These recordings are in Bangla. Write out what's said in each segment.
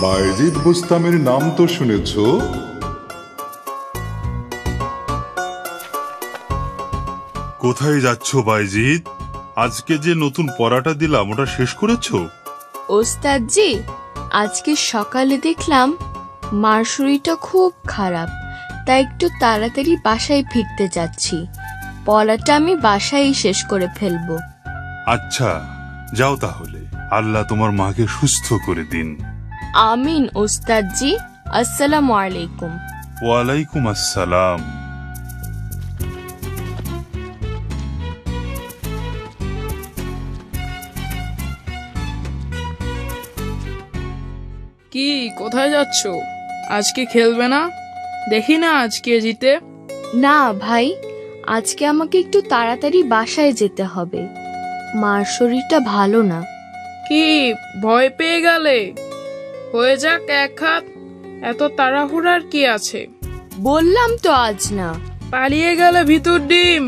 বায়েজিদ বুস্তামের নাম তো শুনেছো? কোথায় যাচ্ছ বায়েজিদ? আজকে যে নতুন পড়াটা দিলাম ওটা শেষ করেছো? ওস্তাদজি, আজকে সকালে দেখলাম মার শরীরটা খুব খারাপ, তাই একটু তাড়াতাড়ি বাসায় ফিরতে যাচ্ছি। পড়াটা আমি বাসায় শেষ করে ফেলবো। আচ্ছা, যাও তাহলে। আল্লাহ তোমার মাকে সুস্থ করে দিন। আমিন ওস্তাদজি। আসসালামু আলাইকুম। ওয়ালাইকুম আসসালাম। কি, কোথায় যাচ্ছ? আজকে খেলবে না? দেখি না আজকে জিতে। না ভাই, আজকে আমাকে একটু তাড়াতাড়ি বাসায় যেতে হবে। মার শরীরটা ভালো না। কি, ভয় পেয়ে গেলে? হয়ে যাক এক হাত, এত তাড়াহুড়ার কি আছে? বললাম তো আজ না। পালিয়ে গেলে ভিতর ডিম।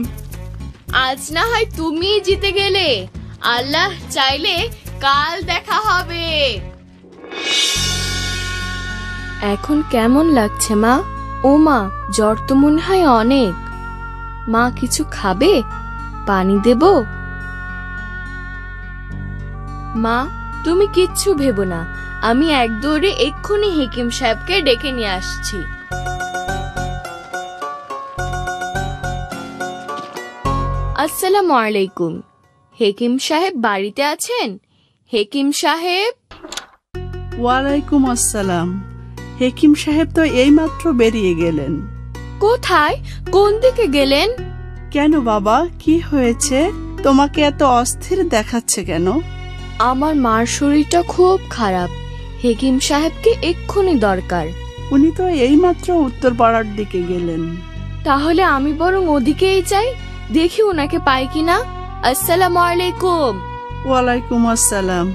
আজ না হয় তুমি জিতে গেলে, আল্লাহ চাইলে কাল দেখা হবে। এখন কেমন লাগছে মা? ও মা, জ্বর তো মনে হয় অনেক। মা কিছু খাবে? পানি দেব? মা, তুমি কিচ্ছু ভেবো না, আমি এক দৌড়ে এক্ষুনি হেকিম সাহেবকে ডেকে নিয়ে আসছি। আসসালামু আলাইকুম। হেকিম সাহেব বাড়িতে আছেন? হেকিম সাহেব। ওয়ালাইকুম আসসালাম। হেকিম সাহেব তো এইমাত্র বেরিয়ে গেলেন। কোথায়? কোন দিকে গেলেন? কেন বাবা, কি হয়েছে? তোমাকে এত অস্থির দেখাচ্ছে কেন? আমার মার শরীরটা খুব খারাপ, হেকিম সাহেবকে এক্ষুনি দরকার। উনি তো এইমাত্র উত্তরপাড়ার দিকে গেলেন। তাহলে আমি বরং ওদিকেই যাই, দেখি ওনাকে পাই কিনা। আসসালামু আলাইকুম। ওয়ালাইকুম আসসালাম।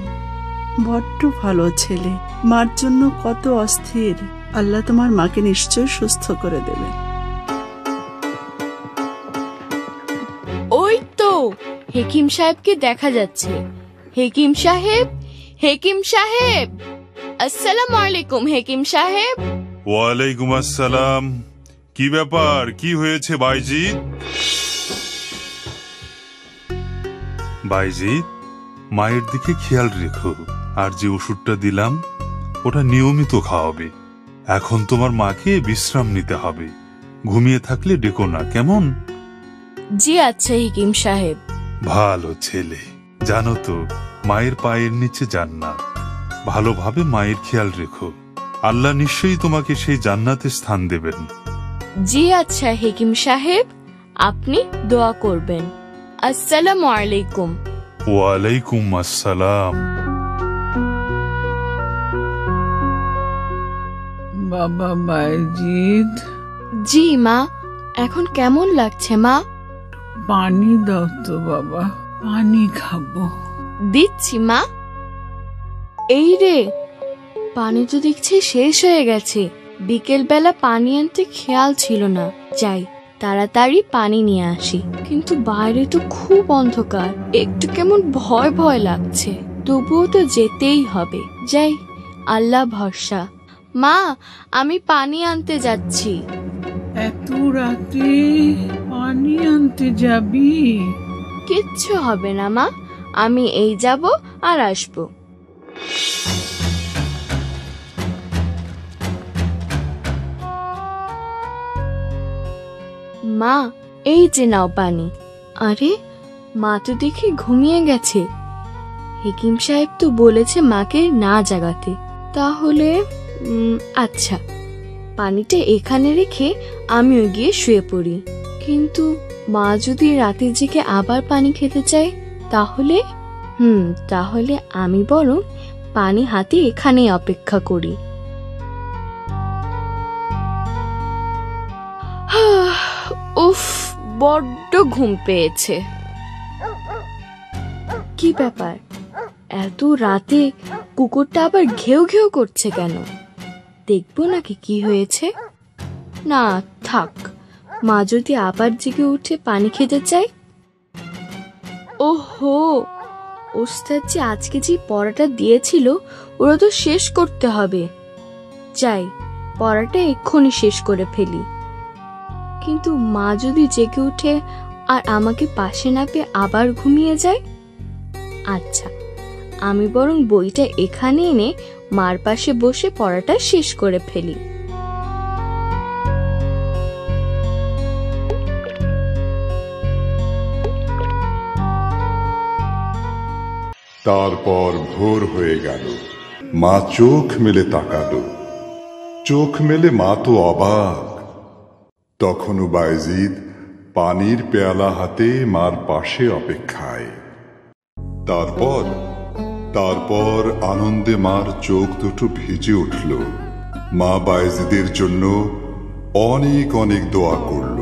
বড্ড ভালো ছেলে, মার জন্য কত অস্থির। আল্লাহ তোমার মাকে নিশ্চয় সুস্থ করে দেবে। ওই তো হেকিম সাহেবকে দেখা যাচ্ছে। হেকিম সাহেব, হেকিম সাহেব। আসসালামু আলাইকুম হেকিম সাহেব। ওয়ালাইকুম আসসালাম। কি ব্যাপার, কি হয়েছে বায়েজিদ? বায়েজিদ, মায়ের দিকে খেয়াল রেখো, আর যে ওষুধটা দিলাম ওটা নিয়মিত খাওয়াবে। এখন তোমার মাকে বিশ্রাম নিতে হবে, ঘুমিয়ে থাকলে ডেকো না, কেমন? জি আচ্ছা হেকিম সাহেব। ভালো ছেলে। জানো তো, মায়ের পায়ের নিচে জান্নাত। ভালোভাবে মায়ের খেয়াল রেখো, আল্লাহ নিশ্চয়ই তোমাকে সেই জান্নাতে স্থান দেবেন। জি আচ্ছা হেকিম সাহেব, আপনি দোয়া করবেন। আসসালামু আলাইকুম। ওয়ালাইকুম আসসালাম। বাবা বায়েজিদ, জি মা, এখন কেমন লাগছে মা? পানি দাও তো বাবা, পানি খাবো। দিচ্ছি মা। এই রে, পানি তো দেখছি শেষ হয়ে গেছে। বিকেল বেলা পানি আনতে খেয়াল ছিল না। যাই তাড়াতাড়ি পানি নিয়ে আসি। কিন্তু বাইরে তো খুব অন্ধকার, একটু কেমন ভয় ভয় লাগছে। তবুও তো যেতেই হবে। যাই, আল্লাহ ভরসা। মা, আমি পানি আনতে যাচ্ছি। এত রাতে পানি আনতে যাবি? কিচ্ছু হবে না মা, আমি এই যাব আর আসবো। মা, এই যে নাও পানি। আরে, মা তো দেখি ঘুমিয়ে গেছে। হেকিম সাহেব তো বলেছে মাকে না জাগাতে। তাহলে আচ্ছা, পানিটা এখানে রেখে আমিও গিয়ে শুয়ে পড়ি। কিন্তু মা যদি রাতে জেগে আবার পানি খেতে চায়, তাহলে তাহলে আমি বরং পানি হাতে এখানেই অপেক্ষা করি। উফ, বড্ড ঘুম পেয়েছে। কি ব্যাপার, এত রাতে কুকুরটা আবার ঘেউ ঘেউ করছে কেন? দেখবো নাকি কি হয়েছে। না থাক, মা যদি আবার জেগে উঠে পানি খেতে চায়। ওহো, ওস্তাদ যে আজকে যে পড়াটা দিয়েছিল ওরা তো শেষ করতে হবে। যাই, পড়াটা এক্ষুনি শেষ করে ফেলি। কিন্তু মা যদি জেগে উঠে আর আমাকে পাশে না পেয়ে আবার ঘুমিয়ে যায়? আচ্ছা, আমি বরং বইটা এখানে এনে মার পাশে বসে পড়াটা শেষ করে ফেলি। তারপর ভোর হয়ে গেল। মা চোখ মেলে তাকালো। চোখ মেলে মা তো অবাক। তখনও বায়েজিদ পানির পেয়ালা হাতে মার পাশে অপেক্ষায়। তারপর আনন্দে মার চোখ দুটো ভিজে উঠল। মা বায়েজিদের জন্য অনেক অনেক দোয়া করল।